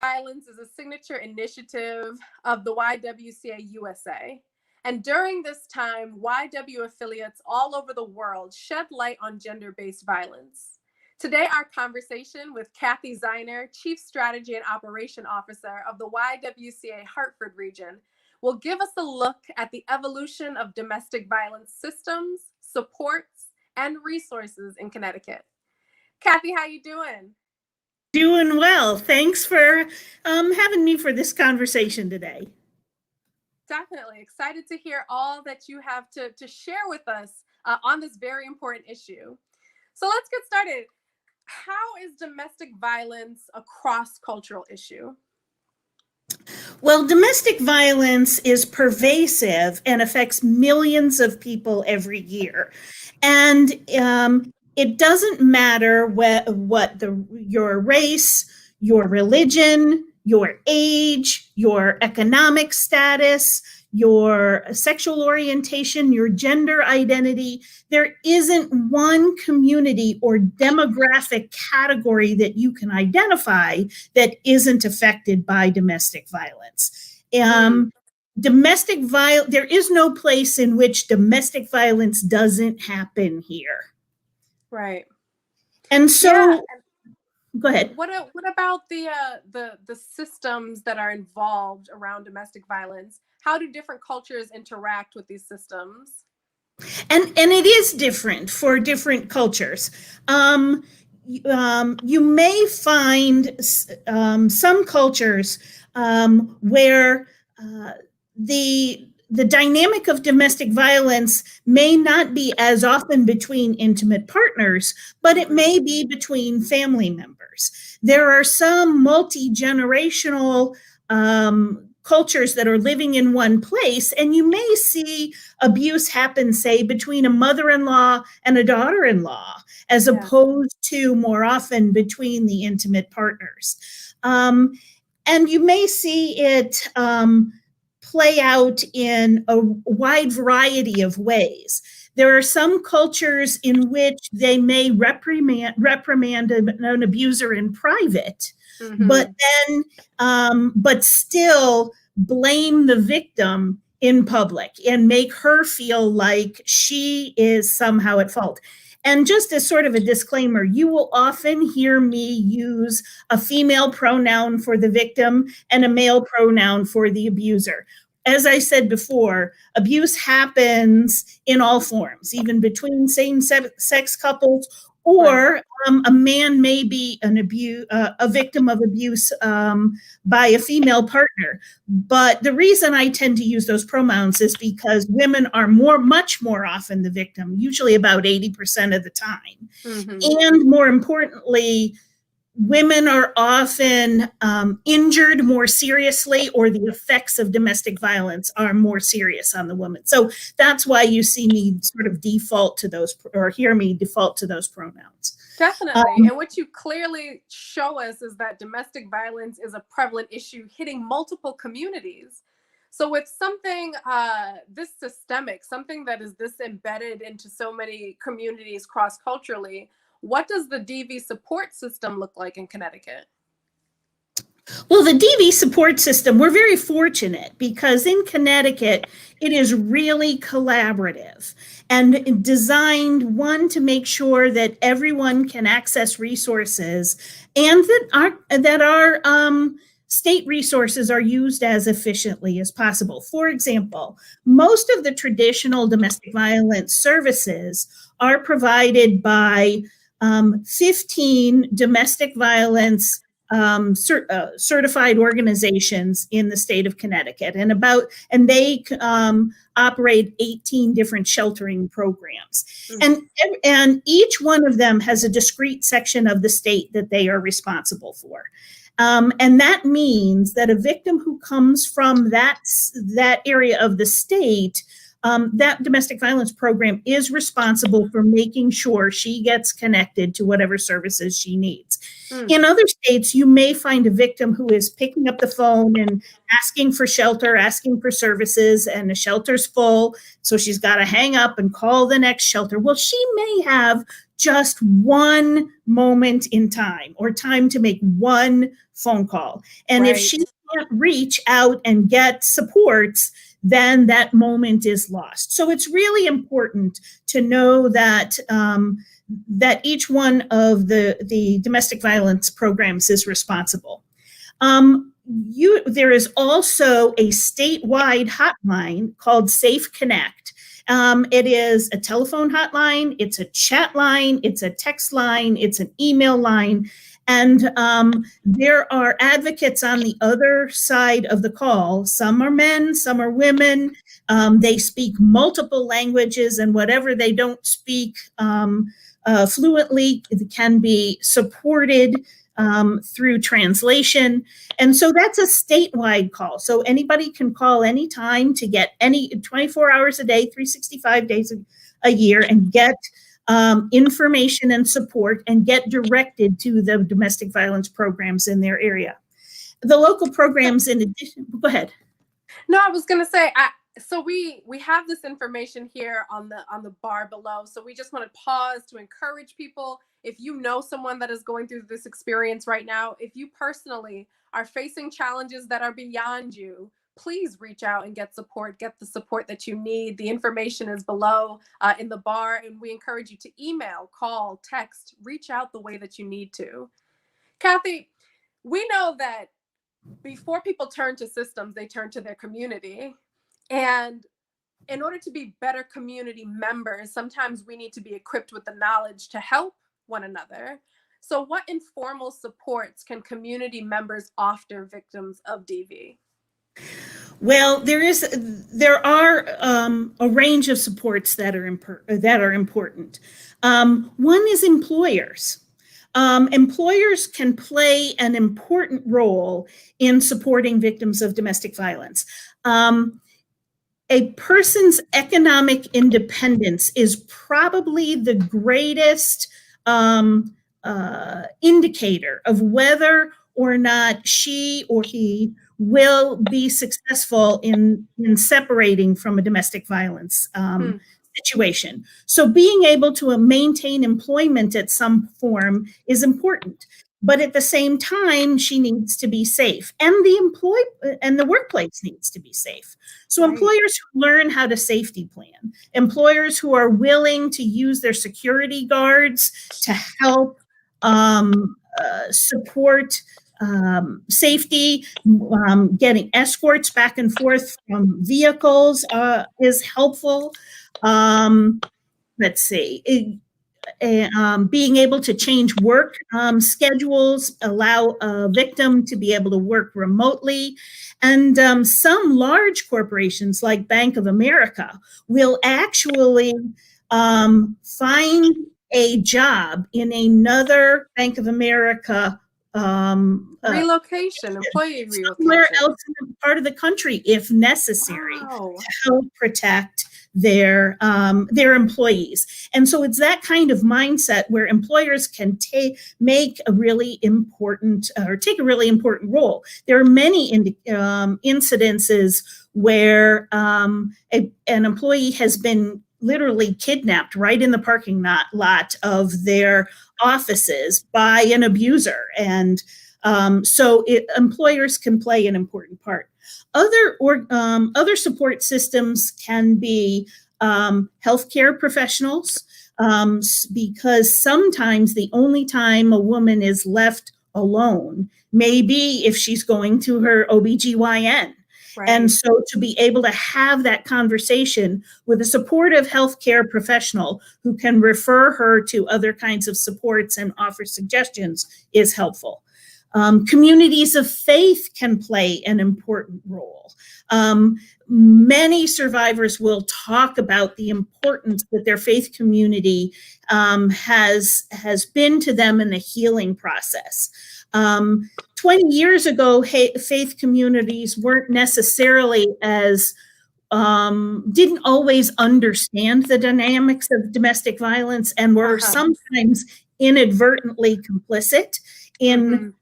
Violence is a signature initiative of the YWCA USA. And during this time, YW affiliates all over the world shed light on gender-based violence. Today, our conversation with Kathy Zeiner, Chief Strategy and Operation Officer of the YWCA Hartford region, will give us a look at the evolution of domestic violence systems, supports, and resources in Connecticut. Kathy, how you doing? Doing well. Thanks for having me for this conversation today. Definitely excited to hear all that you have to share with us on this very important issue. So let's get started. How is domestic violence a cross-cultural issue? Well, domestic violence is pervasive and affects millions of people every year. And it doesn't matter your race, your religion, your age, your economic status, your sexual orientation, your gender identity. There isn't one community or demographic category that you can identify that isn't affected by domestic violence. There is no place in which domestic violence doesn't happen here. Right. And so, go ahead. What about the systems that are involved around domestic violence? How do different cultures interact with these systems? And it is different for different cultures. You may find some cultures where the dynamic of domestic violence may not be as often between intimate partners, but it may be between family members. There are some multi-generational cultures that are living in one place, and you may see abuse happen, say, between a mother-in-law and a daughter-in-law, as opposed to more often between the intimate partners. And you may see it play out in a wide variety of ways. There are some cultures in which they may reprimand an abuser in private, but still blame the victim in public and make her feel like she is somehow at fault. And just as sort of a disclaimer, you will often hear me use a female pronoun for the victim and a male pronoun for the abuser. As I said before, abuse happens in all forms, even between same-sex couples, or a man may be a victim of abuse by a female partner. But the reason I tend to use those pronouns is because women are much more often the victim, usually about 80% of the time. And more importantly, women are often injured more seriously, or the effects of domestic violence are more serious on the woman. So that's why you see me sort of default to those, or hear me default to those pronouns. Definitely. And what you clearly show us is that domestic violence is a prevalent issue hitting multiple communities. So with something this systemic, something that is this embedded into so many communities cross-culturally, what does the DV support system look like in Connecticut? Well, the DV support system, we're very fortunate because in Connecticut, it is really collaborative and designed, one, to make sure that everyone can access resources and that our state resources are used as efficiently as possible. For example, most of the traditional domestic violence services are provided by 15 domestic violence certified organizations in the state of Connecticut, and they operate 18 different sheltering programs. And each one of them has a discrete section of the state that they are responsible for. And that means that a victim who comes from that area of the state, that domestic violence program is responsible for making sure she gets connected to whatever services she needs. In other states, you may find a victim who is picking up the phone and asking for shelter, asking for services, and the shelter's full, so she's got to hang up and call the next shelter. Well, she may have just one moment in time or time to make one phone call. And if Right. she can't reach out and get supports, then that moment is lost. So it's really important to know that that each one of the domestic violence programs is responsible. There is also a statewide hotline called Safe Connect. It is a telephone hotline, it's a chat line, it's a text line, it's an email line, and there are advocates on the other side of the call. Some are men, some are women. They speak multiple languages, and whatever they don't speak fluently can be supported through translation. And so that's a statewide call. So anybody can call anytime to get 24 hours a day, 365 days a year, and get information and support and get directed to the domestic violence programs in their area. The local programs, in addition, go ahead. No, I was going to say, so we have this information here on the bar below. So we just want to pause to encourage people. If you know someone that is going through this experience right now, if you personally are facing challenges that are beyond you, please reach out and get support. Get the support that you need. The information is below in the bar, and we encourage you to email, call, text, reach out the way that you need to. Kathy, we know that before people turn to systems, they turn to their community. And in order to be better community members, sometimes we need to be equipped with the knowledge to help one another. So what informal supports can community members offer victims of DV? Well, there are a range of supports that are important. One is employers. Employers can play an important role in supporting victims of domestic violence. A person's economic independence is probably the greatest indicator of whether or not she or he will be successful in separating from a domestic violence situation. So being able to maintain employment at some form is important. But at the same time, she needs to be safe, and the workplace needs to be safe. So Right. Employers who learn how to safety plan, employers who are willing to use their security guards to help support safety, getting escorts back and forth from vehicles is helpful. Let's see. Being able to change work schedules, allow a victim to be able to work remotely. And some large corporations like Bank of America will actually find a job in another Bank of America Employee relocation. Somewhere else in part of the country if necessary. Wow. To help protect their employees. And so it's that kind of mindset where employers can take a really important role. There are many incidences where an employee has been literally kidnapped right in the parking lot of their offices by an abuser. And so employers can play an important part. Other support systems can be healthcare professionals, because sometimes the only time a woman is left alone may be if she's going to her OBGYN. Right. And so to be able to have that conversation with a supportive healthcare professional who can refer her to other kinds of supports and offer suggestions is helpful. Communities of faith can play an important role. Many survivors will talk about the importance that their faith community has been to them in the healing process. 20 years ago, faith communities weren't necessarily didn't always understand the dynamics of domestic violence and were sometimes inadvertently complicit in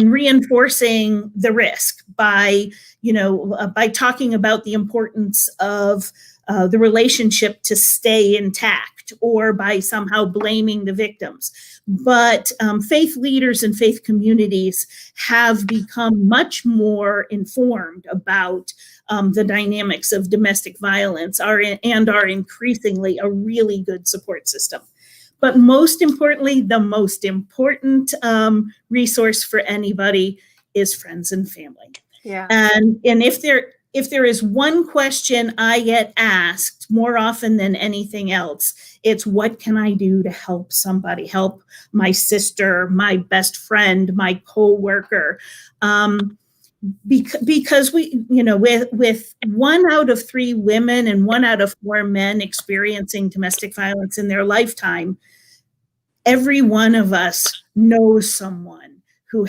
reinforcing the risk by talking about the importance of the relationship to stay intact or by somehow blaming the victims. But faith leaders and faith communities have become much more informed about the dynamics of domestic violence and are increasingly a really good support system. But most importantly, the most important resource for anybody is friends and family. Yeah. And if there is one question I get asked more often than anything else, it's what can I do to help somebody, help my sister, my best friend, my coworker. Because we, with 1 out of 3 women and 1 out of 4 men experiencing domestic violence in their lifetime, every one of us knows someone who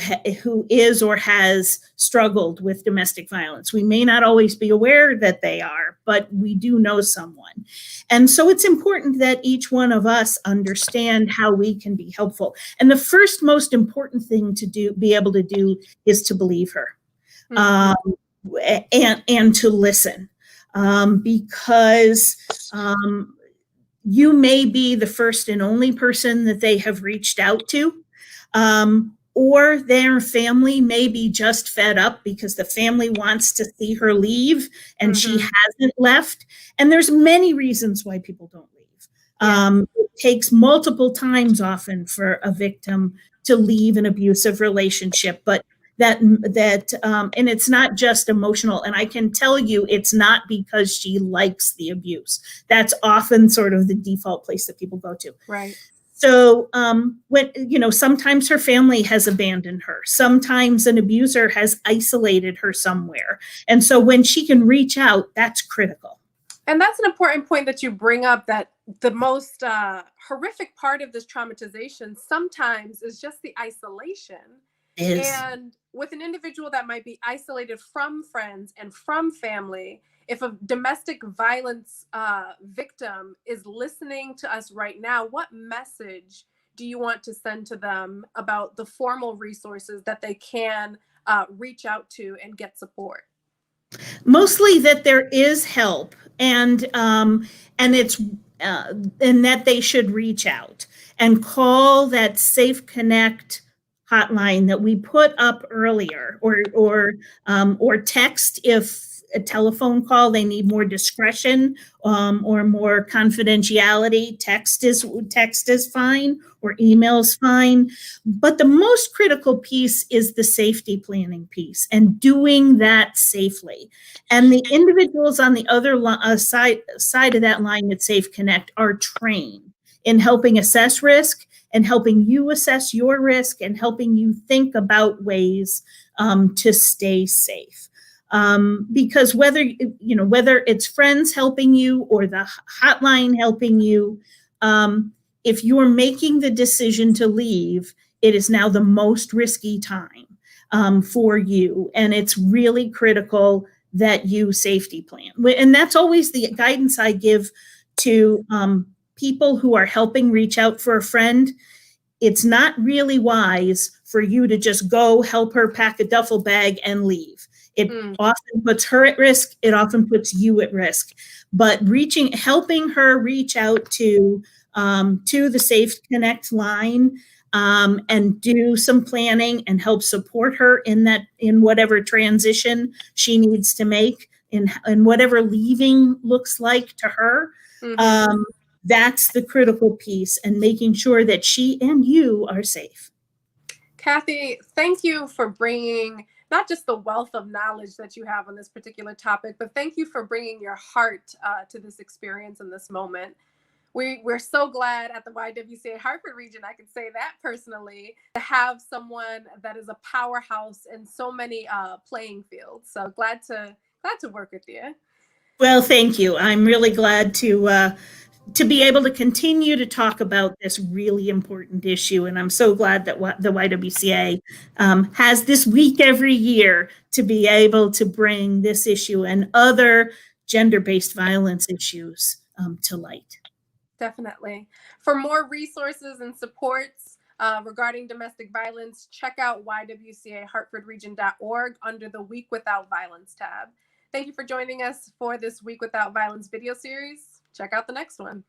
is or has struggled with domestic violence. We may not always be aware that they are, but we do know someone. And so it's important that each one of us understand how we can be helpful. And the first most important thing to be able to do is to believe her. And to listen, because you may be the first and only person that they have reached out to, or their family may be just fed up because the family wants to see her leave and she hasn't left. And there's many reasons why people don't leave. It takes multiple times often for a victim to leave an abusive relationship, but and it's not just emotional. And I can tell you it's not because she likes the abuse. That's often sort of the default place that people go to. Right. So sometimes her family has abandoned her. Sometimes an abuser has isolated her somewhere. And so when she can reach out, that's critical. And that's an important point that you bring up, that the most horrific part of this traumatization sometimes is just the isolation. And with an individual that might be isolated from friends and from family, if a domestic violence victim is listening to us right now, what message do you want to send to them about the formal resources that they can reach out to and get support? Mostly that there is help, and it's and that they should reach out and call that Safe Connect hotline that we put up earlier, or text if a telephone call they need more discretion or more confidentiality. Text is fine, or email's fine. But the most critical piece is the safety planning piece and doing that safely. And the individuals on the other side of that line at Safe Connect are trained in helping assess risk and helping you assess your risk and helping you think about ways to stay safe. Because whether it's friends helping you or the hotline helping you, if you're making the decision to leave, it is now the most risky time for you. And it's really critical that you safety plan. And that's always the guidance I give to people who are helping reach out for a friend. It's not really wise for you to just go help her pack a duffel bag and leave. It often puts her at risk. It often puts you at risk. But helping her reach out to the Safe Connect line and do some planning and help support her in whatever transition she needs to make, in whatever leaving looks like to her. That's the critical piece, and making sure that she and you are safe. Kathy, thank you for bringing not just the wealth of knowledge that you have on this particular topic, but thank you for bringing your heart to this experience in this moment. We're so glad at the YWCA Hartford region, I can say that personally, to have someone that is a powerhouse in so many playing fields. So glad to work with you. Well, thank you. I'm really glad to be able to continue to talk about this really important issue. And I'm so glad that the YWCA has this week every year to be able to bring this issue and other gender-based violence issues to light. Definitely. For more resources and supports regarding domestic violence, check out ywcahartfordregion.org under the Week Without Violence tab. Thank you for joining us for this Week Without Violence video series. Check out the next one.